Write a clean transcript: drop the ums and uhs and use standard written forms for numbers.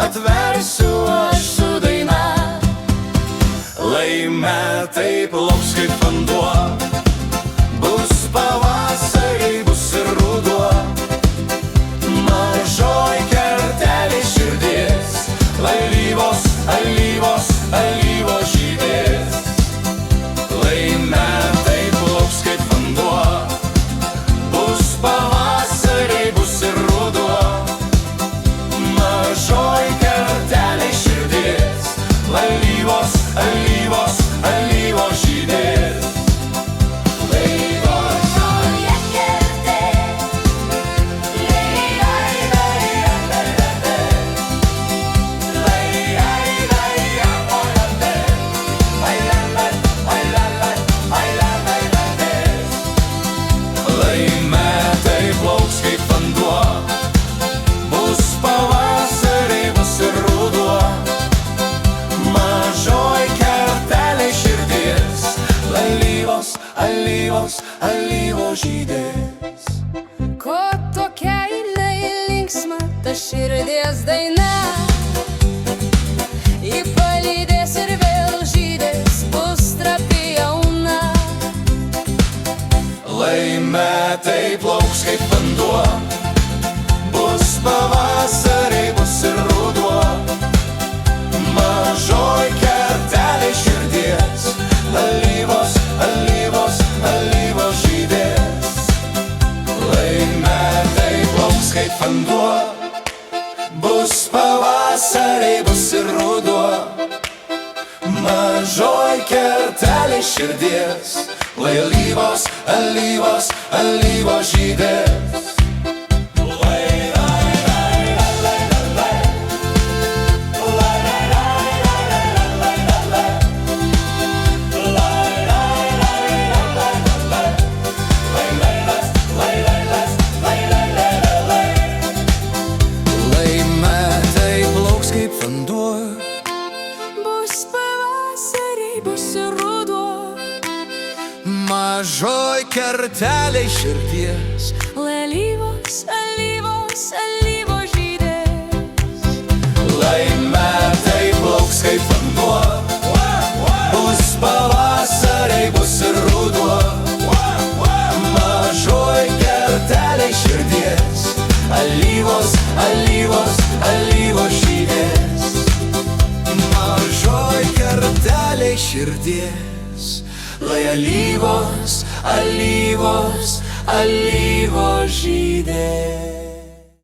atversiu aš su daina. Lai metai plauks kaip vanduo, bus pavasarį, bus ir ruduo. Mažoj kertelėj širdis, alyvos, alyvos, alyvos žydės. Lai metai plauks kaip vanduo, bus pavasarį, bus ir ruduo. Mažoj kertelėj širdis, alyvos, alyvos, alyvos žydės. Alyvos, alyvos žydės. Ko tokia linksma ta širdies daina? Ji palydės ir vėl žydės, bus trapi jauna. Lai metai plauks kaip vanduo, bus pavasarį, bus ir ruduo. Mažoj kertelėj širdies, alyvos, alyvos, alyvos žydės. Lai metai plauks kaip vanduo, bus pavasarį, bus ir ruduo. Mažoj kertelėj širdies, lai alyvos, alyvos, alyvos žydės. Bus pavasarį, bus ir ruduo. Mažoj kertelėj širdies, Alyvos, alyvos, alyvos žydės. lai metai plauks kaip vanduo, bus pavasarį, bus ir ruduo. Mažoj kertelėj širdies, alyvos, alyvos, alyvos žydės. Mažoj kertelėj širdies, lai alyvos, alyvos, alyvos žydės.